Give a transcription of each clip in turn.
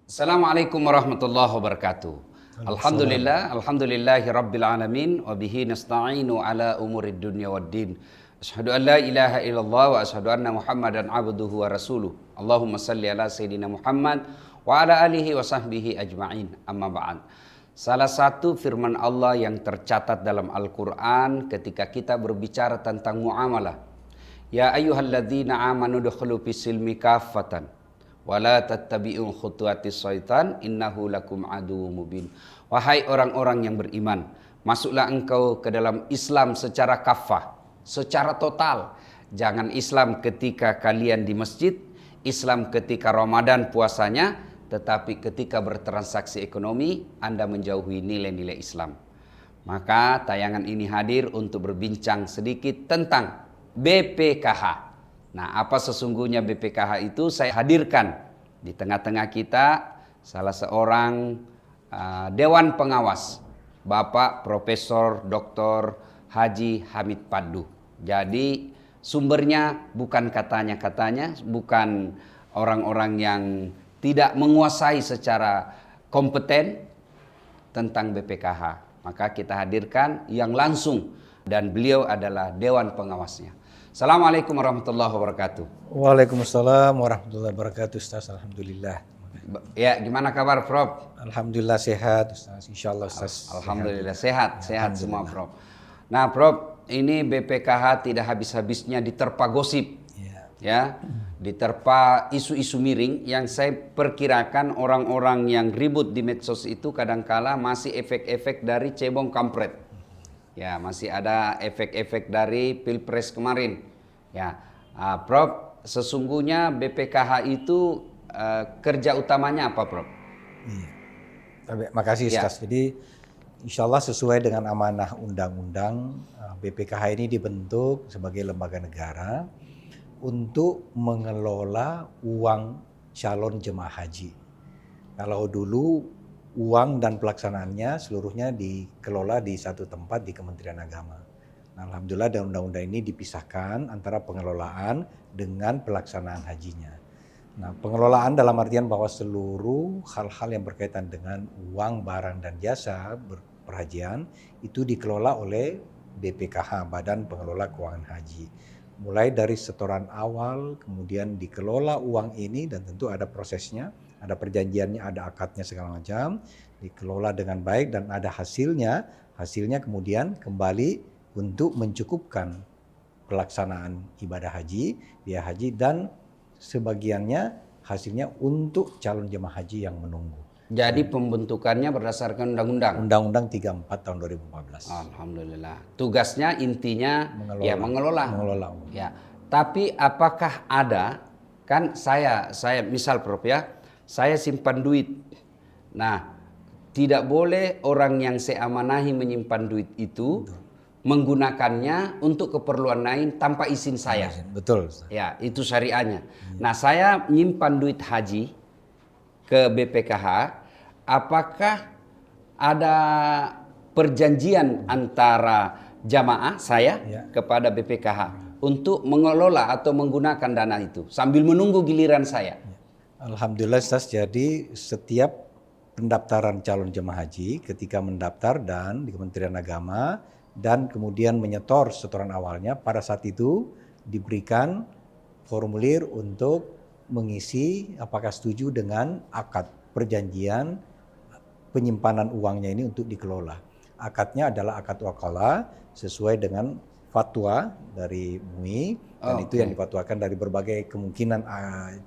Assalamualaikum warahmatullahi wabarakatuh. Waalaikumsalam. Alhamdulillahi rabbil alamin wa bihi nasta'inu ala umurid dunya waddin. Asyhadu an la ilaha illallah wa asyhadu anna Muhammadan abduhu wa rasuluh. Allahumma salli ala sayyidina Muhammad wa ala alihi wa sahbihi ajma'in. Amma ba'd. Salah satu firman Allah yang tercatat dalam Al-Qur'an ketika kita berbicara tentang muamalah. Ya ayyuhalladzina amanu dukhulu fis-silmi kaffatan wala tattabi'u khutuwatis syaitan innahu lakum aduwwum mubin. Wahai orang-orang yang beriman, masuklah engkau ke dalam Islam secara kafah, secara total. Jangan Islam ketika kalian di masjid, Islam ketika Ramadan puasanya, tetapi ketika bertransaksi ekonomi Anda menjauhi nilai-nilai Islam. Maka tayangan ini hadir untuk berbincang sedikit tentang BPKH. Nah, apa sesungguhnya BPKH itu? Saya hadirkan di tengah-tengah kita salah seorang Dewan Pengawas, Bapak Profesor Dr. Haji Hamid Paddu. Jadi sumbernya bukan katanya-katanya, bukan orang-orang yang tidak menguasai secara kompeten tentang BPKH. Maka kita hadirkan yang langsung dan beliau adalah Dewan Pengawasnya. Assalamualaikum warahmatullahi wabarakatuh. Waalaikumsalam warahmatullahi wabarakatuh, Ustaz. Alhamdulillah. Ya, gimana kabar, Prof? Alhamdulillah sehat, Ustaz. Insyaallah, Ustaz. Alhamdulillah sehat semua, Prof. Nah, Prof, ini BPKH tidak habis-habisnya diterpa gosip. Ya, diterpa isu-isu miring yang saya perkirakan orang-orang yang ribut di medsos itu kadangkala masih efek-efek dari cebong kampret. Ya, masih ada efek-efek dari Pilpres kemarin. Ya, Prof, sesungguhnya BPKH itu kerja utamanya apa, Prof? Iya. Makasih, Ustaz. Jadi insya Allah sesuai dengan amanah undang-undang, BPKH ini dibentuk sebagai lembaga negara untuk mengelola uang calon jemaah haji. Kalau dulu uang dan pelaksanaannya seluruhnya dikelola di satu tempat di Kementerian Agama. Nah, alhamdulillah dalam undang-undang ini dipisahkan antara pengelolaan dengan pelaksanaan hajinya. Nah, pengelolaan dalam artian bahwa seluruh hal-hal yang berkaitan dengan uang, barang, dan jasa perhajian itu dikelola oleh BPKH, Badan Pengelola Keuangan Haji. Mulai dari setoran awal, kemudian dikelola uang ini dan tentu ada prosesnya, ada perjanjiannya, ada akadnya segala macam, dikelola dengan baik dan ada hasilnya kemudian kembali untuk mencukupkan pelaksanaan ibadah haji, biaya haji, dan sebagiannya hasilnya untuk calon jemaah haji yang menunggu. Jadi pembentukannya berdasarkan undang-undang. Undang-Undang 34 tahun 2014. Alhamdulillah. Tugasnya intinya mengelola. Uang. Ya. Tapi apakah ada, kan saya misal, Prof, ya, saya simpan duit. Nah, tidak boleh orang yang saya amanahi menyimpan duit itu menggunakannya untuk keperluan lain tanpa izin saya. Betul. Ya, itu syariahnya. Nah, saya menyimpan duit haji ke BPKH, apakah ada perjanjian antara jamaah saya kepada BPKH untuk mengelola atau menggunakan dana itu sambil menunggu giliran saya? Alhamdulillah, Ustaz. Jadi setiap pendaftaran calon jemaah haji ketika mendaftar dan di Kementerian Agama dan kemudian menyetor setoran awalnya, pada saat itu diberikan formulir untuk mengisi apakah setuju dengan akad perjanjian penyimpanan uangnya ini untuk dikelola. Akadnya adalah akad wakalah sesuai dengan fatwa dari MUI dan itu yang difatwakan dari berbagai kemungkinan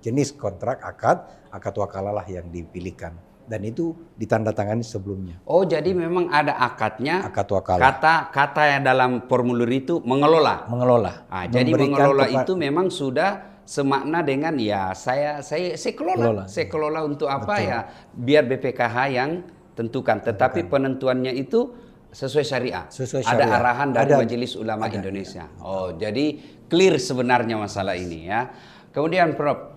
jenis kontrak akad wakalah lah yang dipilihkan dan itu ditandatangani sebelumnya. Oh, jadi memang ada akadnya. Akad wakalah. Kata yang dalam formulir itu mengelola. Jadi mengelola itu memang sudah semakna dengan ya saya kelola untuk apa. Betul. Ya biar BPKH yang tentukan, tetapi penentuannya itu sesuai syariah. Ada arahan dari Majelis Ulama Indonesia. Oh, jadi clear sebenarnya masalah ini ya. Kemudian, Prof,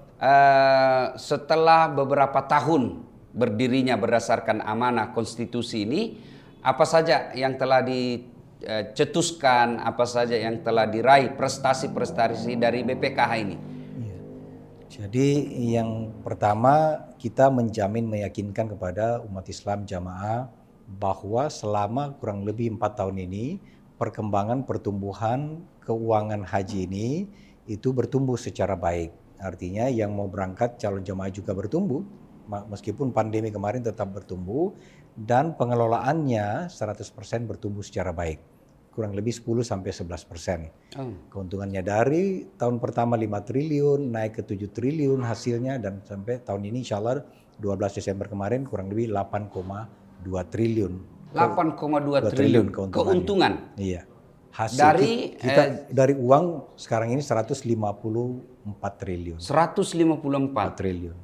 setelah beberapa tahun berdirinya berdasarkan amanah konstitusi ini, apa saja yang telah dicetuskan, apa saja yang telah diraih prestasi-prestasi dari BPKH ini? Jadi yang pertama kita menjamin meyakinkan kepada umat Islam jamaah bahwa selama kurang lebih 4 tahun ini perkembangan pertumbuhan keuangan haji ini itu bertumbuh secara baik. Artinya yang mau berangkat calon jamaah juga bertumbuh meskipun pandemi kemarin tetap bertumbuh dan pengelolaannya 100% bertumbuh secara baik. Kurang lebih 10-11%. Keuntungannya dari tahun pertama 5 triliun naik ke 7 triliun hasilnya dan sampai tahun ini insya Allah 12 Desember kemarin kurang lebih 8,2 triliun. 8,2 triliun keuntungan. Iya. Hasil dari kita dari uang sekarang ini 154 triliun. 154 triliun.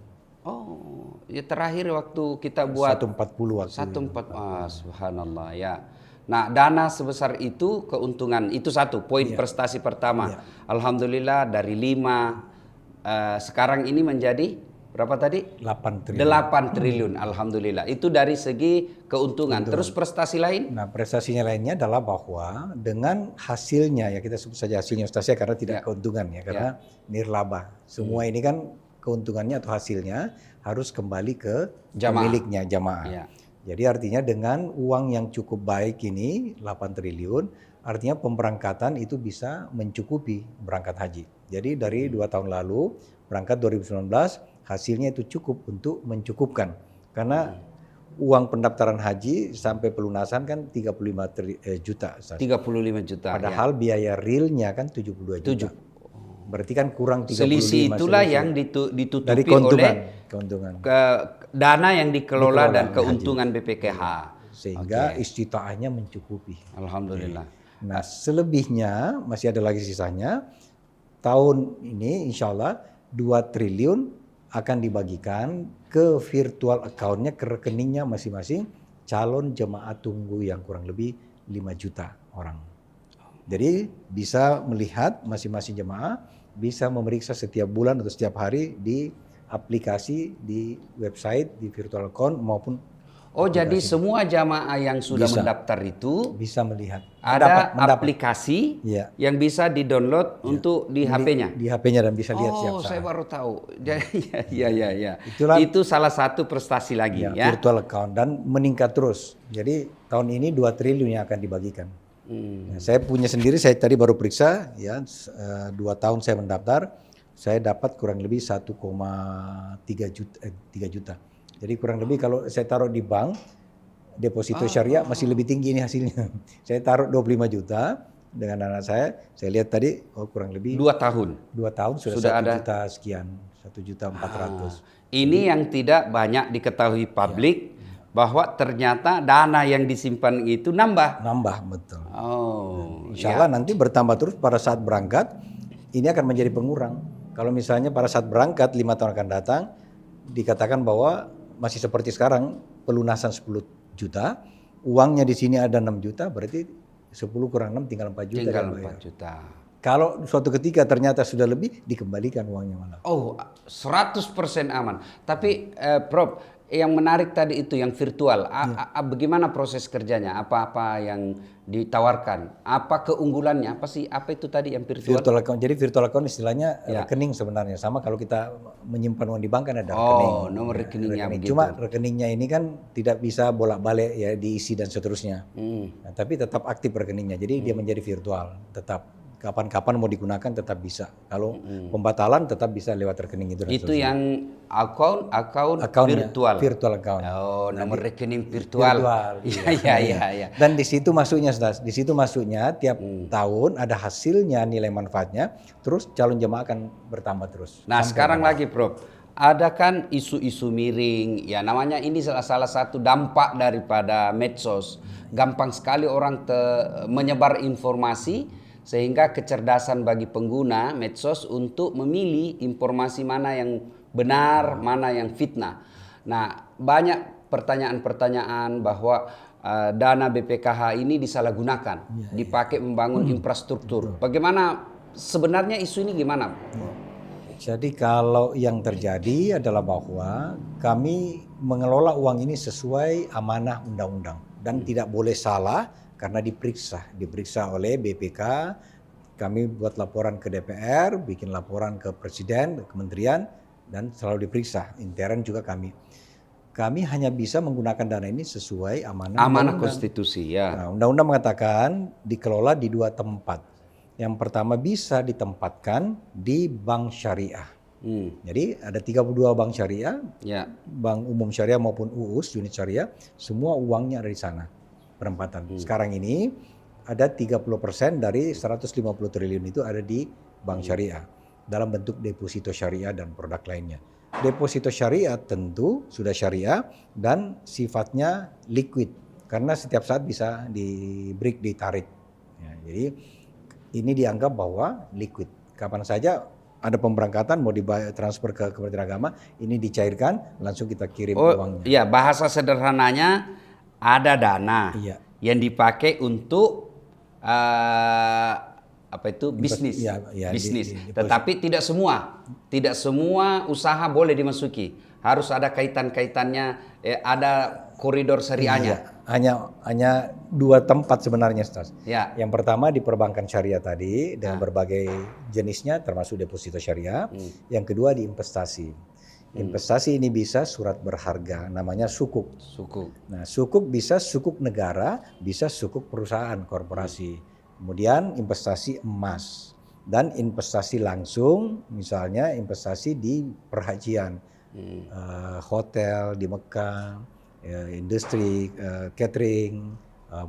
Oh, ya terakhir waktu kita buat 140 waktu. 140, subhanallah ya. Nah, dana sebesar itu keuntungan itu satu poin prestasi pertama. Alhamdulillah dari 5 sekarang ini menjadi berapa tadi? 8 triliun. 8 triliun, alhamdulillah. Itu dari segi keuntungan. Terus prestasi lain? Nah, prestasinya lainnya adalah bahwa dengan hasilnya ya kita sebut saja hasilnya Ustaz ya karena tidak keuntungan ya karena nirlaba. Semua ini kan keuntungannya atau hasilnya harus kembali ke pemiliknya jamaah. Jadi artinya dengan uang yang cukup baik ini 8 triliun artinya pemberangkatan itu bisa mencukupi berangkat haji. Jadi dari 2 tahun lalu berangkat 2019 hasilnya itu cukup untuk mencukupkan. Karena uang pendaftaran haji sampai pelunasan kan 35 juta. 35 juta. Padahal biaya realnya kan 72 juta. Berarti kan kurang 35. Selisih itulah yang ditutupi dari keuntungan. Dana yang dikelola dan keuntungan BPKH. Sehingga istitaahnya mencukupi. Alhamdulillah. Nah selebihnya masih ada lagi sisanya. Tahun ini insya Allah 2 triliun akan dibagikan ke virtual account-nya, ke rekeningnya masing-masing calon jemaah tunggu yang kurang lebih 5 juta orang. Jadi bisa melihat masing-masing jemaah bisa memeriksa setiap bulan atau setiap hari di aplikasi, di website, di virtual account maupun jadi semua jamaah yang sudah mendaftar itu bisa melihat. Ada aplikasi yang bisa di-download untuk di HP-nya. Di HP-nya dan bisa lihat siap saat. Saya baru tahu. Ya. Itu salah satu prestasi lagi ya. Virtual account dan meningkat terus. Jadi tahun ini 2 triliun yang akan dibagikan. Nah, saya punya sendiri, saya tadi baru periksa ya 2 tahun saya mendaftar, saya dapat kurang lebih 1,3 juta. Jadi kurang lebih kalau saya taruh di bank deposito syariah masih lebih tinggi ini hasilnya. Saya taruh 25 juta dengan anak saya lihat tadi kurang lebih 2 tahun. 2 tahun sudah 1 juta sekian, 1.400.000. Ini yang tidak banyak diketahui publik. Bahwa ternyata dana yang disimpan itu nambah. Betul. Insya Allah nanti bertambah terus pada saat berangkat, ini akan menjadi pengurang. Kalau misalnya pada saat berangkat 5 tahun akan datang, dikatakan bahwa masih seperti sekarang, pelunasan 10 juta, uangnya di sini ada 6 juta, berarti 10 kurang 6 tinggal 4 juta. Tinggal 4 juta. Kalau suatu ketika ternyata sudah lebih, dikembalikan uangnya malah. 100% aman. Tapi Prof, yang menarik tadi itu yang virtual, bagaimana proses kerjanya? Apa yang ditawarkan? Apa keunggulannya? Apa itu tadi yang virtual? Virtual account. Jadi virtual account istilahnya rekening sebenarnya. Sama kalau kita menyimpan uang di bank kan ada rekening. Nomor rekeningnya begitu. Cuma rekeningnya ini kan tidak bisa bolak-balik ya diisi dan seterusnya. Nah, tapi tetap aktif rekeningnya. Jadi dia menjadi virtual, tetap. Kapan-kapan mau digunakan tetap bisa. Kalau pembatalan tetap bisa lewat rekening itu. Itu yang account virtual. Virtual account. Nomor rekening virtual. Iya. Dan di situ masuknya, di situ masuknya tiap tahun ada hasilnya nilai manfaatnya. Terus calon jemaah akan bertambah terus. Nah sekarang lagi Prof, ada kan isu-isu miring. Ya namanya ini salah satu dampak daripada medsos. Gampang sekali orang menyebar informasi. Sehingga kecerdasan bagi pengguna medsos untuk memilih informasi mana yang benar, mana yang fitnah. Nah, banyak pertanyaan-pertanyaan bahwa dana BPKH ini disalahgunakan, dipakai membangun infrastruktur. Bagaimana sebenarnya isu ini gimana? Jadi kalau yang terjadi adalah bahwa kami mengelola uang ini sesuai amanah undang-undang dan tidak boleh salah. Karena diperiksa oleh BPK, kami buat laporan ke DPR, bikin laporan ke Presiden, ke Kementerian, dan selalu diperiksa. Intern juga kami hanya bisa menggunakan dana ini sesuai amanah Amanah konstitusi ya. Nah, undang-undang mengatakan dikelola di 2 tempat. Yang pertama bisa ditempatkan di bank syariah. Jadi ada 32 bank syariah, Ya. bank umum syariah maupun UUS, unit syariah, semua uangnya ada di sana penempatan. Sekarang ini ada 30% dari 150 triliun itu ada di bank syariah dalam bentuk deposito syariah dan produk lainnya. Deposito syariah tentu sudah syariah dan sifatnya liquid karena setiap saat bisa di-break, ditarik. Ya, jadi ini dianggap bahwa liquid. Kapan saja ada pemberangkatan mau ditransfer ke Kementerian Agama, ini dicairkan langsung kita kirim uangnya. Iya, bahasa sederhananya ada dana yang dipakai untuk bisnis. Bisnis. Tetapi tidak semua usaha boleh dimasuki. Harus ada kaitan-kaitannya, ada koridor syariahnya. Hanya 2 tempat sebenarnya, Stas. Ya. Yang pertama di perbankan syariah tadi dengan berbagai jenisnya termasuk deposito syariah. Yang kedua di investasi. Investasi ini bisa surat berharga, namanya sukuk. Nah, sukuk bisa sukuk negara, bisa sukuk perusahaan, korporasi. Kemudian investasi emas dan investasi langsung, misalnya investasi di perhajian, hotel di Mekah, industri, catering,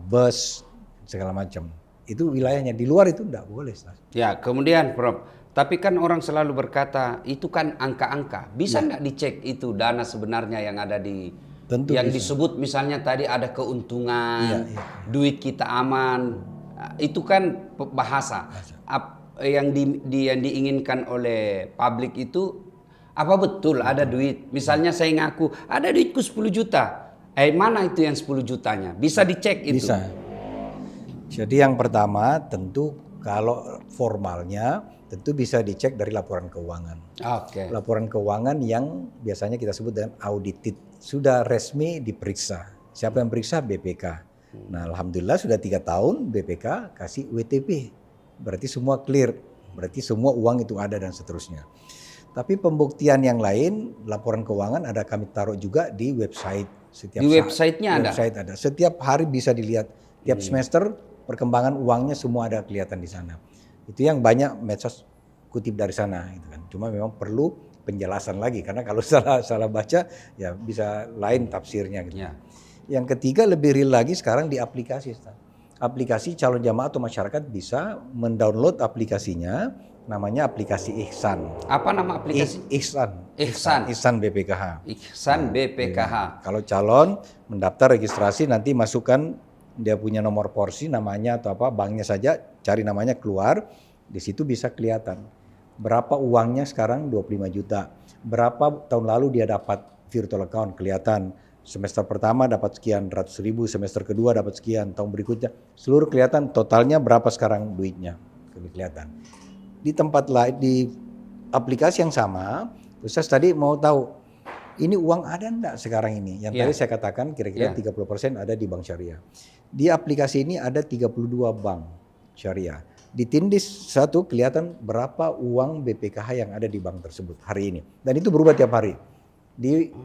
bus, segala macam. Itu wilayahnya. Di luar itu enggak boleh. Ya, kemudian Prof. Tapi kan orang selalu berkata itu kan angka-angka. Bisa nggak dicek itu dana sebenarnya yang ada di Tentu yang bisa. disebut misalnya tadi ada keuntungan, duit kita aman. Itu kan bahasa. Yang diinginkan oleh publik itu apa betul ada duit? Misalnya saya ngaku ada duitku 10 juta. Mana itu yang 10 jutanya? Bisa dicek itu? Bisa. Jadi yang pertama tentu kalau formalnya tentu bisa dicek dari laporan keuangan. Laporan keuangan yang biasanya kita sebut dengan audited. Sudah resmi diperiksa. Siapa yang periksa? BPK. Nah, alhamdulillah sudah 3 tahun BPK kasih WTP. Berarti semua clear. Berarti semua uang itu ada dan seterusnya. Tapi pembuktian yang lain, laporan keuangan ada kami taruh juga di website. Websitenya ada? Website ada. Setiap hari bisa dilihat. Tiap semester perkembangan uangnya semua ada kelihatan di sana. Itu yang banyak medsos kutip dari sana. Gitu kan. Cuma memang perlu penjelasan lagi. Karena kalau salah baca ya bisa lain tafsirnya. Gitu. Yang ketiga lebih real lagi sekarang di aplikasi. Aplikasi calon jamaah atau masyarakat bisa mendownload aplikasinya, namanya aplikasi Ihsan. Apa nama aplikasi? Ihsan BPKH. Ihsan BPKH. Kalau calon mendaftar registrasi nanti masukkan dia punya nomor porsi namanya atau apa, banknya saja, cari namanya keluar, di situ bisa kelihatan berapa uangnya sekarang 25 juta. Berapa tahun lalu dia dapat virtual account kelihatan. Semester pertama dapat sekian ratus ribu, semester kedua dapat sekian, tahun berikutnya seluruh kelihatan totalnya berapa sekarang duitnya kelihatan. Di tempat lain di aplikasi yang sama, Ustaz tadi mau tahu ini uang ada enggak sekarang ini? Yang tadi saya katakan kira-kira 30% ada di bank syariah. Di aplikasi ini ada 32 bank syariah. Ditindis satu kelihatan berapa uang BPKH yang ada di bank tersebut hari ini. Dan itu berubah tiap hari.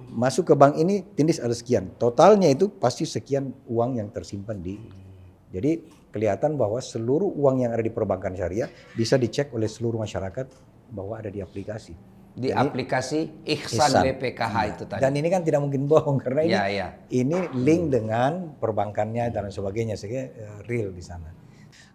Masuk ke bank ini tindis ada sekian. Totalnya itu pasti sekian uang yang tersimpan di. Jadi kelihatan bahwa seluruh uang yang ada di perbankan syariah bisa dicek oleh seluruh masyarakat bahwa ada di aplikasi. Di aplikasi Ihsan BPKH itu tadi. Dan ini kan tidak mungkin bohong karena ini link dengan perbankannya dan sebagainya, sehingga real di sana.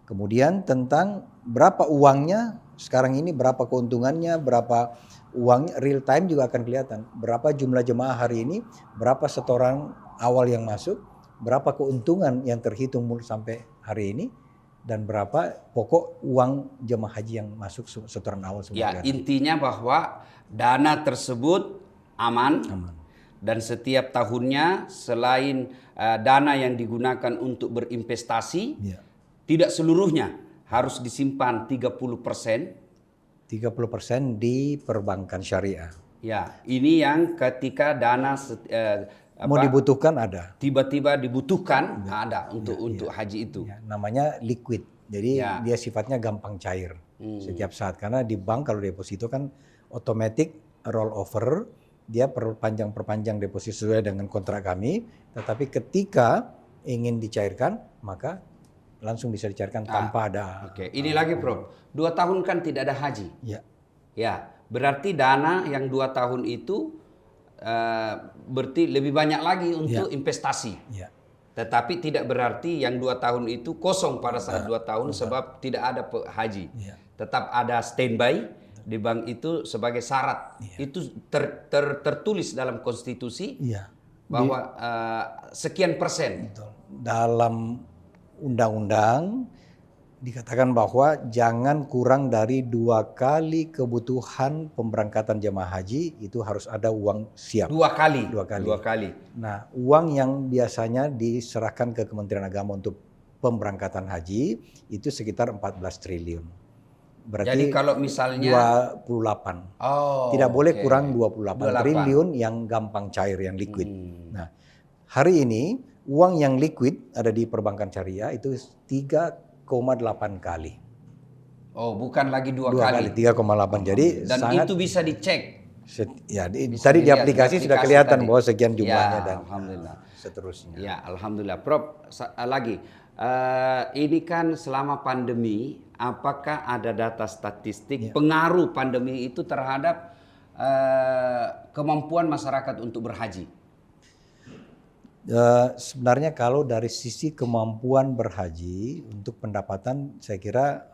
Kemudian tentang berapa uangnya sekarang ini, berapa keuntungannya, berapa uangnya, real time juga akan kelihatan. Berapa jumlah jemaah hari ini, berapa setoran awal yang masuk, berapa keuntungan yang terhitung sampai hari ini, dan berapa pokok uang jemaah haji yang masuk setoran awal. Ya, intinya bahwa dana tersebut aman. Dan setiap tahunnya selain dana yang digunakan untuk berinvestasi, tidak seluruhnya harus disimpan 30%. 30% di perbankan syariah. Ya, ini yang ketika dana mau dibutuhkan ada. Tiba-tiba dibutuhkan ada untuk haji itu. Ya, namanya liquid. Jadi dia sifatnya gampang cair setiap saat. Karena di bank kalau deposito kan otomatis roll over, dia perpanjang deposit sesuai dengan kontrak kami, tetapi ketika ingin dicairkan maka langsung bisa dicairkan tanpa ada. Oke, ini lagi Prof. 2 tahun kan tidak ada haji. Ya. Ya, berarti dana yang 2 tahun itu berarti lebih banyak lagi untuk investasi. Ya. Tetapi tidak berarti yang 2 tahun itu kosong pada saat 2 tahun sebab tidak ada haji. Ya. Tetap ada standby di bank itu sebagai syarat. Itu tertulis dalam konstitusi bahwa sekian persen. Betul. Dalam undang-undang dikatakan bahwa jangan kurang dari 2 kali kebutuhan pemberangkatan jemaah haji, itu harus ada uang siap. 2 kali. 2 kali. 2 kali. Nah, uang yang biasanya diserahkan ke Kementerian Agama untuk pemberangkatan haji itu sekitar 14 triliun. Berarti jadi kalau misalnya 28. Tidak boleh kurang 28 triliun yang gampang cair, yang liquid. Nah, hari ini uang yang liquid ada di perbankan syariah itu 3,8 kali. Oh, bukan lagi 2 kali. kali. 3,8. Jadi dan sangat, itu bisa dicek. Ya, tadi di aplikasi sudah kelihatan bahwa sekian jumlahnya dan alhamdulillah. Seterusnya. Ya, alhamdulillah. Prof, lagi ini kan selama pandemi, apakah ada data statistik pengaruh pandemi itu terhadap kemampuan masyarakat untuk berhaji? Sebenarnya kalau dari sisi kemampuan berhaji untuk pendapatan, saya kira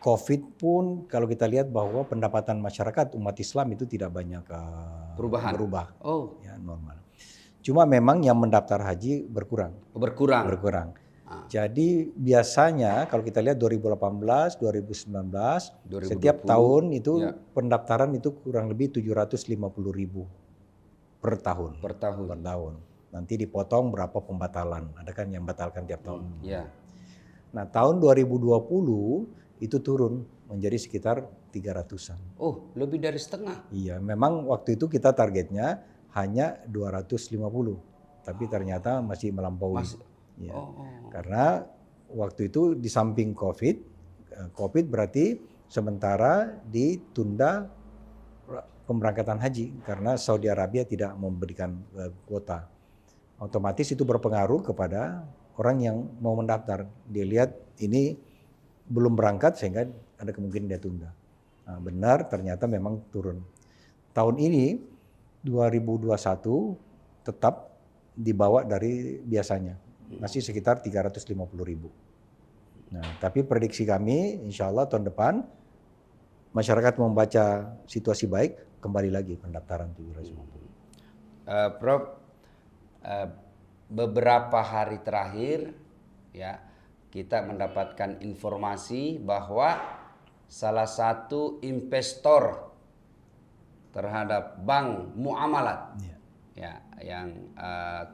COVID pun kalau kita lihat bahwa pendapatan masyarakat umat Islam itu tidak banyak berubah. Oh, ya, normal. Cuma memang yang mendaftar haji berkurang. Jadi biasanya kalau kita lihat 2018, 2019, 2020, setiap tahun itu pendaftaran itu kurang lebih 750.000 per tahun. Per tahun. Nanti dipotong berapa pembatalan. Ada kan yang batalkan tiap tahun. Nah, tahun 2020 itu turun menjadi sekitar 300-an. Oh, lebih dari setengah. Iya, memang waktu itu kita targetnya hanya 250. Tapi ternyata masih melampaui. Karena waktu itu di samping COVID berarti sementara ditunda pemberangkatan haji karena Saudi Arabia tidak memberikan kuota. Otomatis itu berpengaruh kepada orang yang mau mendaftar. Dia lihat ini belum berangkat sehingga ada kemungkinan dia tunda. Nah, benar ternyata memang turun. Tahun ini 2021 tetap dibawa dari biasanya. Masih sekitar 350.000. Nah, tapi prediksi kami insya Allah tahun depan masyarakat membaca situasi baik, kembali lagi pendaftaran 750. Prof, beberapa hari terakhir ya kita mendapatkan informasi bahwa salah satu investor terhadap Bank Muamalat ya yang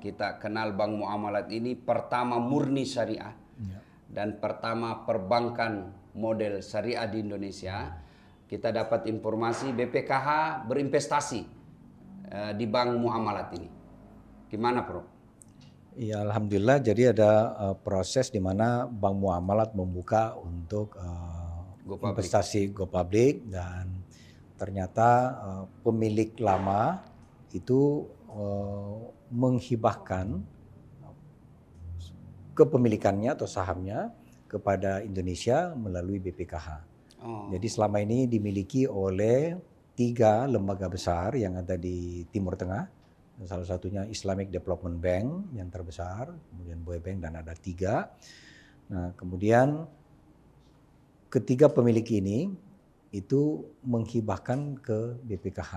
kita kenal Bank Muamalat ini pertama murni syariah dan pertama perbankan model syariah di Indonesia. Kita dapat informasi BPKH berinvestasi di Bank Muamalat ini. Gimana, Bro? Ya, alhamdulillah. Jadi ada proses di mana Bank Muamalat membuka untuk investasi go public dan ternyata pemilik lama itu menghibahkan kepemilikannya atau sahamnya kepada Indonesia melalui BPKH. Jadi selama ini dimiliki oleh 3 lembaga besar yang ada di Timur Tengah. Salah satunya Islamic Development Bank yang terbesar, kemudian Boy Bank dan ada 3. Nah, kemudian ketiga pemilik ini itu menghibahkan ke BPKH.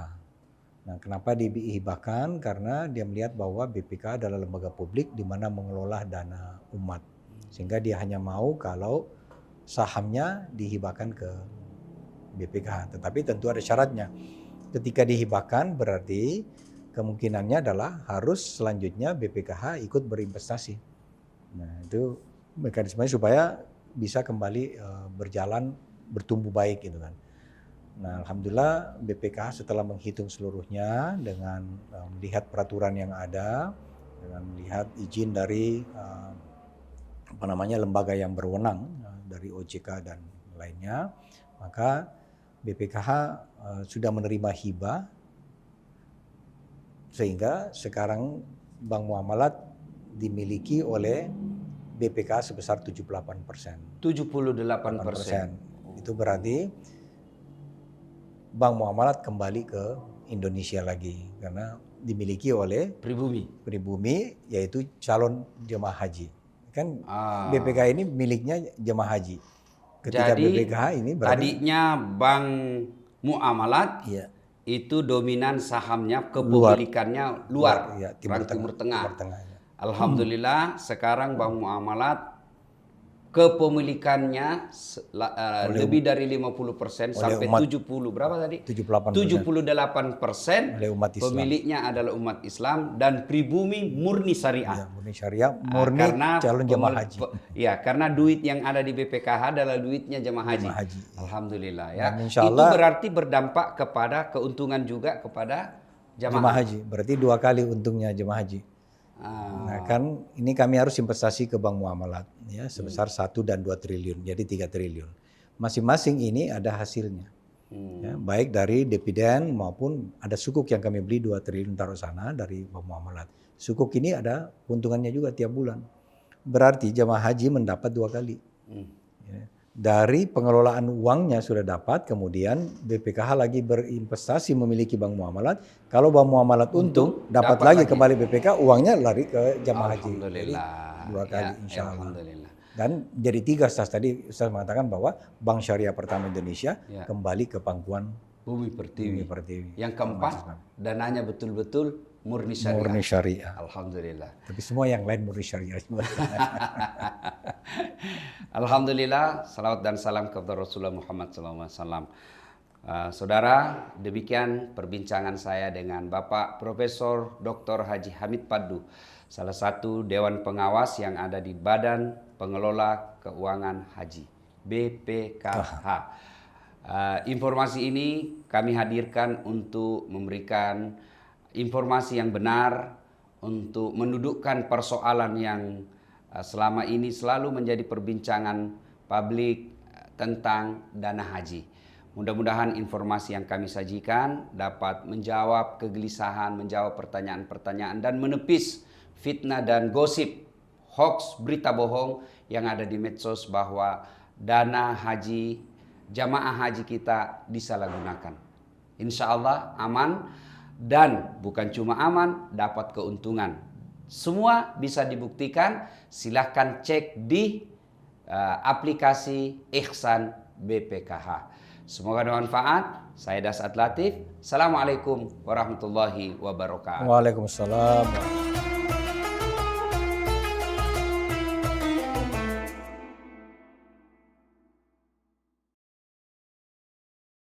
Nah, kenapa dihibahkan? Karena dia melihat bahwa BPKH adalah lembaga publik di mana mengelola dana umat. Sehingga dia hanya mau kalau sahamnya dihibahkan ke BPKH. Tetapi tentu ada syaratnya. Ketika dihibahkan berarti kemungkinannya adalah harus selanjutnya BPKH ikut berinvestasi. Nah, itu mekanismenya supaya bisa kembali berjalan, bertumbuh baik gitu kan. Nah, alhamdulillah BPKH setelah menghitung seluruhnya dengan melihat peraturan yang ada, dengan melihat izin dari lembaga yang berwenang dari OJK dan lainnya, maka BPKH sudah menerima hibah Sehingga sekarang bank muamalat dimiliki oleh BPK sebesar 78%. 78%. Itu berarti bank muamalat kembali ke Indonesia lagi karena dimiliki oleh pribumi yaitu calon jemaah haji. Kan BPK ini miliknya jemaah haji. Ketika Jadi BPKH ini berarti tadinya bank muamalat iya, itu dominan sahamnya kepemilikannya luar, ya, Timur Tengah. ya. Alhamdulillah sekarang bank muamalat kepemilikannya lebih dari 50% sampai 70 berapa tadi? 78% oleh umat Islam. Pemiliknya adalah umat Islam dan pribumi murni syariah. Ya, murni syariah, murni calon jemaah haji. Ya, karena duit yang ada di BPKH adalah duitnya jemaah haji. Alhamdulillah ya. Itu berarti berdampak kepada keuntungan juga kepada jemaah haji. Berarti 2 kali untungnya jemaah haji. Nah kan ini kami harus investasi ke bank muamalat ya sebesar 1 dan 2 triliun jadi 3 triliun. Masing-masing ini ada hasilnya. Ya, baik dari dividen maupun ada sukuk yang kami beli 2 triliun taruh sana dari bank muamalat. Sukuk ini ada keuntungannya juga tiap bulan. Berarti jemaah haji mendapat 2 kali. Ya. Dari pengelolaan uangnya sudah dapat, kemudian BPKH lagi berinvestasi memiliki bank muamalat. Kalau bank muamalat untung, dapat lagi kembali BPK, uangnya lari ke jamaah haji. Jadi 2 kali ya, insya Allah. Dan jadi 3 Ustaz. Tadi Ustaz mengatakan bahwa Bank Syariah Pertama Indonesia kembali ke pangkuan Bumi Pertiwi. Yang keempat, dananya betul-betul murni syariah. Murni syariah. Alhamdulillah. Tapi semua yang lain murni syariah. Alhamdulillah, salawat dan salam kepada Rasulullah Muhammad SAW. Saudara, demikian perbincangan saya dengan Bapak Profesor Dr. Haji Hamid Paddu, salah satu Dewan Pengawas yang ada di Badan Pengelola Keuangan Haji, BPKH. Informasi ini kami hadirkan untuk memberikan informasi yang benar, untuk mendudukkan persoalan yang selama ini selalu menjadi perbincangan publik tentang dana haji. Mudah-mudahan informasi yang kami sajikan dapat menjawab kegelisahan, menjawab pertanyaan-pertanyaan dan menepis fitnah dan gosip, hoax, berita bohong yang ada di medsos bahwa dana haji, jamaah haji kita disalahgunakan. Insya Allah aman dan bukan cuma aman, dapat keuntungan. Semua bisa dibuktikan, silahkan cek di aplikasi Ihsan BPKH. Semoga bermanfaat. Saya Dasat Latif. Assalamualaikum warahmatullahi wabarakatuh. Waalaikumsalam.